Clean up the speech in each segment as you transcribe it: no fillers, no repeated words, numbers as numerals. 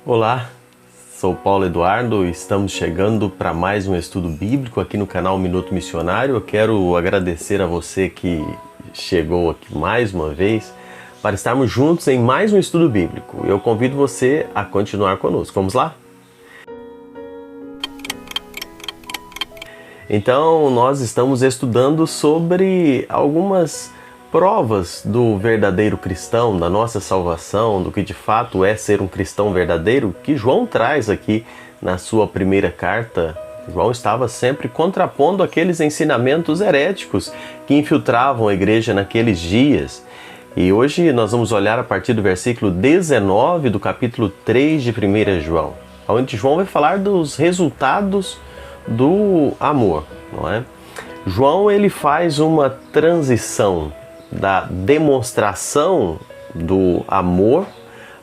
Olá, sou Paulo Eduardo e estamos chegando para mais um estudo bíblico aqui no canal Minuto Missionário. Eu quero agradecer a você que chegou aqui mais uma vez para estarmos juntos em mais um estudo bíblico. Eu convido você a continuar conosco. Vamos lá? Então, nós estamos estudando sobre algumas provas do verdadeiro cristão, da nossa salvação, do que de fato é ser um cristão verdadeiro, que João traz aqui na sua primeira carta. João estava sempre contrapondo aqueles ensinamentos heréticos que infiltravam a igreja naqueles dias. E hoje nós vamos olhar a partir do versículo 19 do capítulo 3 de 1 João, onde João vai falar dos resultados do amor, não é? João ele faz uma transição da demonstração do amor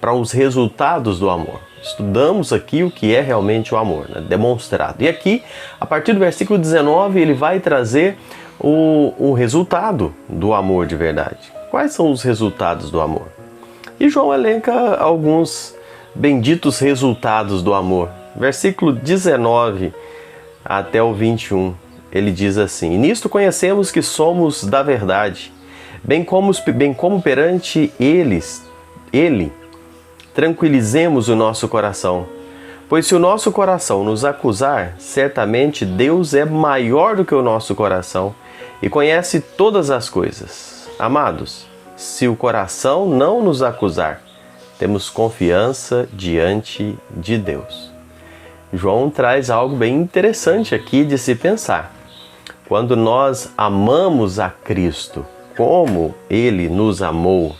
para os resultados do amor. Estudamos aqui o que é realmente o amor, né? Demonstrado. E aqui, a partir do versículo 19, ele vai trazer o resultado do amor de verdade. Quais são os resultados do amor? E João elenca alguns benditos resultados do amor. Versículo 19 até o 21, ele diz assim: "E nisto conhecemos que somos da verdade, bem como perante ele tranquilizemos o nosso coração. Pois se o nosso coração nos acusar, certamente Deus é maior do que o nosso coração e conhece todas as coisas. Amados, se o coração não nos acusar, temos confiança diante de Deus." João traz algo bem interessante aqui de se pensar. Quando nós amamos a Cristo, como Ele nos amou,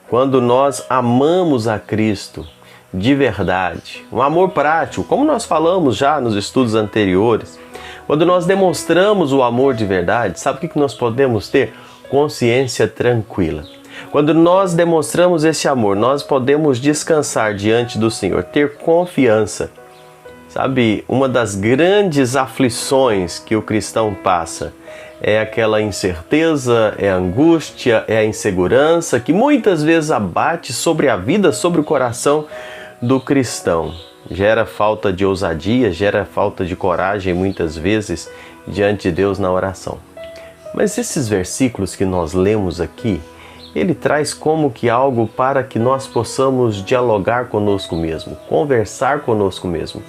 quando nós amamos a Cristo de verdade, um amor prático, como nós falamos já nos estudos anteriores, quando nós demonstramos o amor de verdade, sabe o que nós podemos ter? Consciência tranquila. Quando nós demonstramos esse amor, nós podemos descansar diante do Senhor, ter confiança. Sabe, uma das grandes aflições que o cristão passa é aquela incerteza, é a angústia, é a insegurança que muitas vezes abate sobre a vida, sobre o coração do cristão. Gera falta de ousadia, gera falta de coragem muitas vezes diante de Deus na oração. Mas esses versículos que nós lemos aqui, ele traz como que algo para que nós possamos dialogar conosco mesmo, conversar conosco mesmo.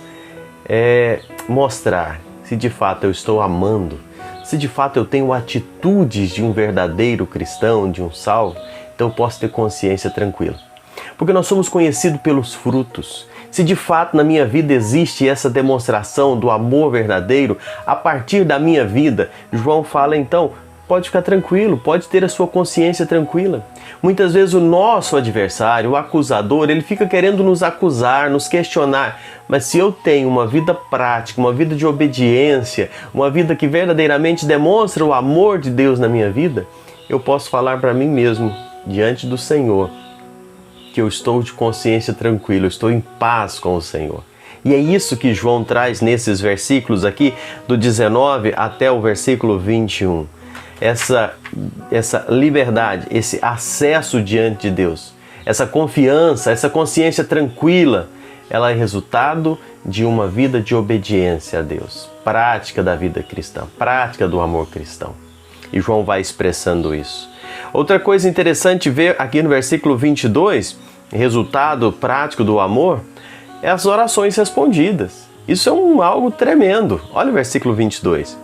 Mostrar se de fato eu estou amando, se de fato eu tenho atitudes de um verdadeiro cristão, de um salvo, então eu posso ter consciência tranquila. Porque nós somos conhecidos pelos frutos. Se de fato na minha vida existe essa demonstração do amor verdadeiro, a partir da minha vida, João fala então, pode ficar tranquilo, pode ter a sua consciência tranquila. Muitas vezes o nosso adversário, o acusador, ele fica querendo nos acusar, nos questionar. Mas se eu tenho uma vida prática, uma vida de obediência, uma vida que verdadeiramente demonstra o amor de Deus na minha vida, eu posso falar para mim mesmo, diante do Senhor, que eu estou de consciência tranquila, eu estou em paz com o Senhor. E é isso que João traz nesses versículos aqui, do 19 até o versículo 21. Essa liberdade, esse acesso diante de Deus, essa confiança, essa consciência tranquila, ela é resultado de uma vida de obediência a Deus, prática da vida cristã, prática do amor cristão. E João vai expressando isso. Outra coisa interessante ver aqui no versículo 22, resultado prático do amor, é as orações respondidas. Isso é algo tremendo. Olha o versículo 22.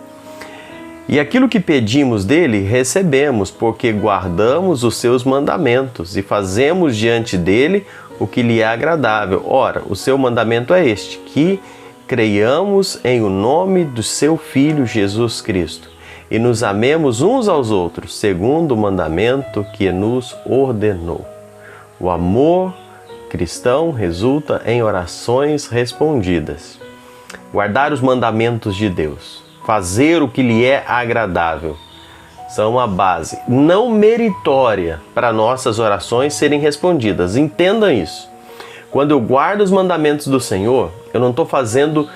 "E aquilo que pedimos dele, recebemos, porque guardamos os seus mandamentos e fazemos diante dele o que lhe é agradável. Ora, o seu mandamento é este, que creiamos em o nome do seu Filho Jesus Cristo e nos amemos uns aos outros, segundo o mandamento que nos ordenou." O amor cristão resulta em orações respondidas. Guardar os mandamentos de Deus, fazer o que lhe é agradável, são uma base não meritória para nossas orações serem respondidas. Entenda isso. Quando eu guardo os mandamentos do Senhor, eu não estou fazendo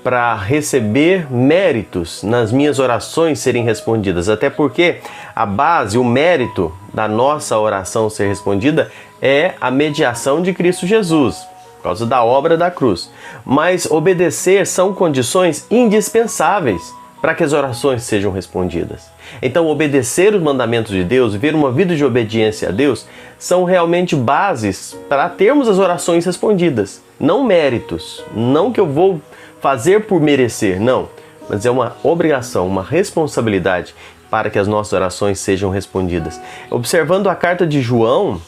para receber méritos nas minhas orações serem respondidas. Até porque a base, o mérito da nossa oração ser respondida é a mediação de Cristo Jesus. causa da obra da cruz. Mas obedecer são condições indispensáveis para que as orações sejam respondidas. Então, obedecer os mandamentos de Deus, viver uma vida de obediência a Deus, são realmente bases para termos as orações respondidas. Não méritos, não que eu vou fazer por merecer, não. Mas é uma obrigação, uma responsabilidade para que as nossas orações sejam respondidas. Observando a carta de João,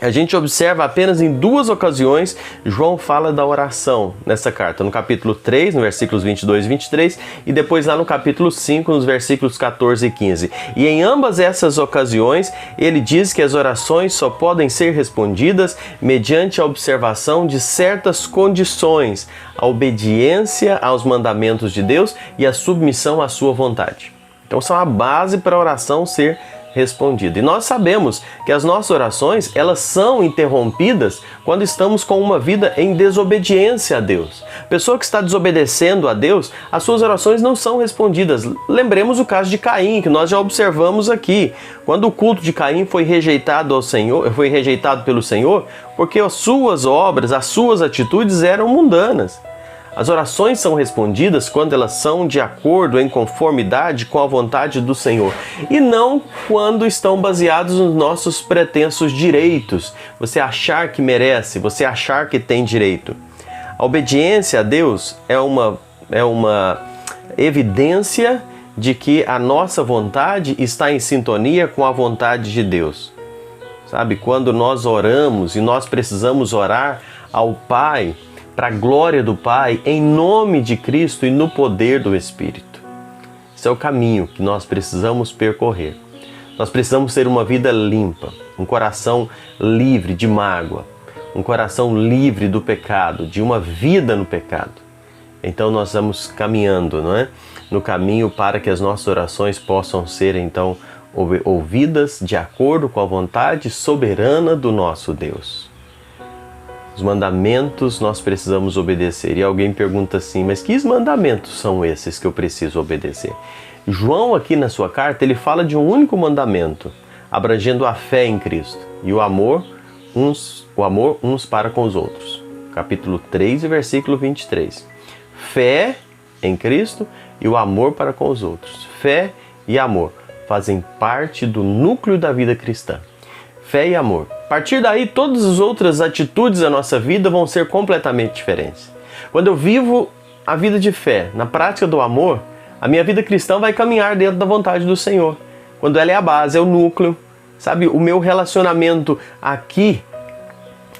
a gente observa apenas em 2 ocasiões, João fala da oração nessa carta. No capítulo 3, no versículos 22 e 23, e depois lá no capítulo 5, nos versículos 14 e 15. E em ambas essas ocasiões, ele diz que as orações só podem ser respondidas mediante a observação de certas condições, a obediência aos mandamentos de Deus e a submissão à sua vontade. Então são a base para a oração ser respondida. E nós sabemos que as nossas orações, elas são interrompidas quando estamos com uma vida em desobediência a Deus. A pessoa que está desobedecendo a Deus, as suas orações não são respondidas. Lembremos o caso de Caim, que nós já observamos aqui. Quando o culto de Caim foi rejeitado ao Senhor, foi rejeitado pelo Senhor, porque as suas obras, as suas atitudes eram mundanas. As orações são respondidas quando elas são de acordo, em conformidade com a vontade do Senhor. E não quando estão baseados nos nossos pretensos direitos. Você achar que merece, você achar que tem direito. A obediência a Deus é uma evidência de que a nossa vontade está em sintonia com a vontade de Deus. Sabe, quando nós oramos e nós precisamos orar ao Pai, para a glória do Pai, em nome de Cristo e no poder do Espírito. Esse é o caminho que nós precisamos percorrer. Nós precisamos ter uma vida limpa, um coração livre de mágoa, um coração livre do pecado, de uma vida no pecado. Então nós vamos caminhando, não é? No caminho para que as nossas orações possam ser então ouvidas de acordo com a vontade soberana do nosso Deus. Os mandamentos nós precisamos obedecer. E alguém pergunta assim, mas que mandamentos são esses que eu preciso obedecer? João aqui na sua carta, ele fala de um único mandamento, abrangendo a fé em Cristo e o amor uns para com os outros. Capítulo 3 e versículo 23. Fé em Cristo e o amor para com os outros. Fé e amor fazem parte do núcleo da vida cristã. Fé e amor. A partir daí, todas as outras atitudes da nossa vida vão ser completamente diferentes. Quando eu vivo a vida de fé, na prática do amor, a minha vida cristã vai caminhar dentro da vontade do Senhor. Quando ela é a base, é o núcleo, sabe? O meu relacionamento aqui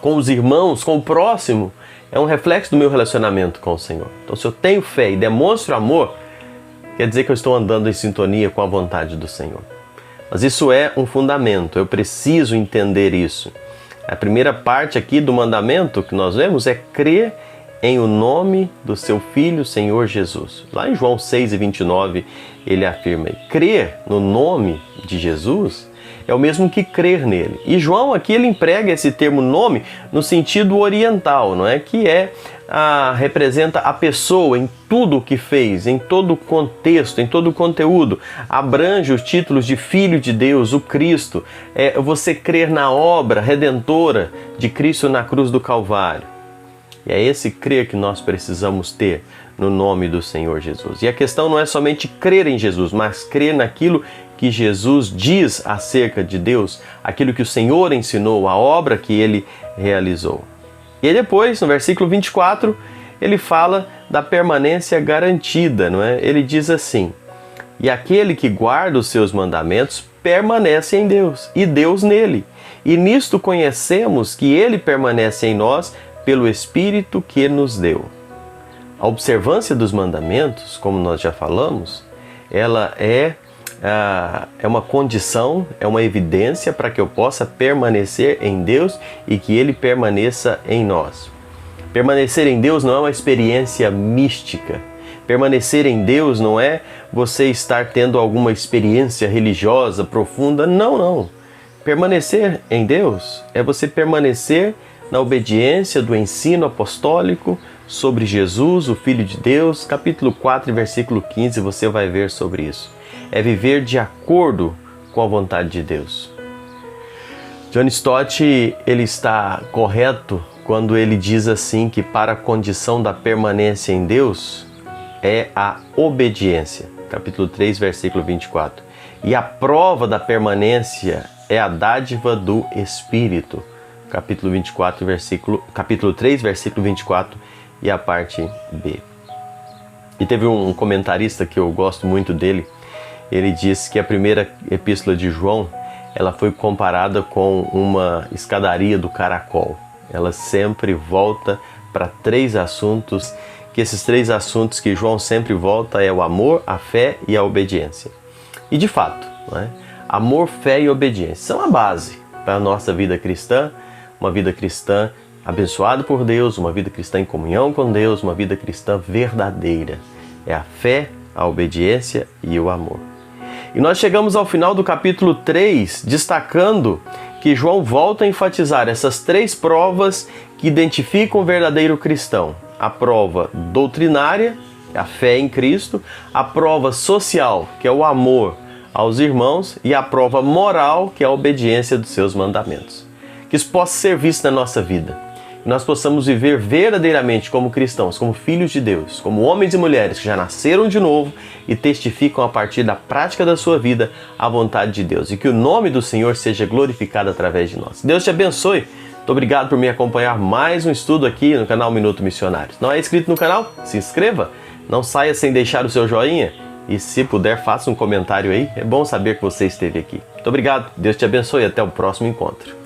com os irmãos, com o próximo, é um reflexo do meu relacionamento com o Senhor. Então, se eu tenho fé e demonstro amor, quer dizer que eu estou andando em sintonia com a vontade do Senhor. Mas isso é um fundamento, eu preciso entender isso. A primeira parte aqui do mandamento que nós vemos é crer em o nome do seu Filho, Senhor Jesus. Lá em João 6:29, ele afirma, crer no nome de Jesus é o mesmo que crer nele. E João aqui ele emprega esse termo nome no sentido oriental, não é? Que representa a pessoa em tudo o que fez, em todo o contexto, em todo o conteúdo. Abrange os títulos de Filho de Deus, o Cristo. É você crer na obra redentora de Cristo na cruz do Calvário. E é esse crer que nós precisamos ter no nome do Senhor Jesus. E a questão não é somente crer em Jesus, mas crer naquilo que Jesus diz acerca de Deus, aquilo que o Senhor ensinou, a obra que ele realizou. E aí depois, no versículo 24, ele fala da permanência garantida, não é? Ele diz assim, e aquele que guarda os seus mandamentos permanece em Deus, e Deus nele. E nisto conhecemos que ele permanece em nós pelo Espírito que nos deu. A observância dos mandamentos, como nós já falamos, ela é uma condição, é uma evidência para que eu possa permanecer em Deus e que Ele permaneça em nós. Permanecer em Deus não é uma experiência mística. Permanecer em Deus não é você estar tendo alguma experiência religiosa profunda. Não, não. Permanecer em Deus é você permanecer na obediência do ensino apostólico sobre Jesus, o Filho de Deus. Capítulo 4, versículo 15, você vai ver sobre isso. É viver de acordo com a vontade de Deus. John Stott, ele está correto quando ele diz assim que para a condição da permanência em Deus é a obediência. Capítulo 3, versículo 24. E a prova da permanência é a dádiva do Espírito. Capítulo 3, versículo 24 e a parte B. E teve um comentarista que eu gosto muito dele, ele disse que a primeira epístola de João, ela foi comparada com uma escadaria do caracol. Ela sempre volta para 3 assuntos, que esses 3 assuntos que João sempre volta é o amor, a fé e a obediência. E de fato, não é? Amor, fé e obediência são a base para a nossa vida cristã, uma vida cristã abençoada por Deus, uma vida cristã em comunhão com Deus, uma vida cristã verdadeira. É a fé, a obediência e o amor. E nós chegamos ao final do capítulo 3, destacando que João volta a enfatizar essas 3 provas que identificam o verdadeiro cristão. A prova doutrinária, a fé em Cristo, a prova social, que é o amor aos irmãos, e a prova moral, que é a obediência dos seus mandamentos. Que isso possa ser visto na nossa vida. Que nós possamos viver verdadeiramente como cristãos, como filhos de Deus, como homens e mulheres que já nasceram de novo e testificam a partir da prática da sua vida a vontade de Deus. E que o nome do Senhor seja glorificado através de nós. Deus te abençoe. Muito obrigado por me acompanhar mais um estudo aqui no canal Minuto Missionários. Não é inscrito no canal? Se inscreva. Não saia sem deixar o seu joinha. E se puder, faça um comentário aí. É bom saber que você esteve aqui. Muito obrigado. Deus te abençoe e até o próximo encontro.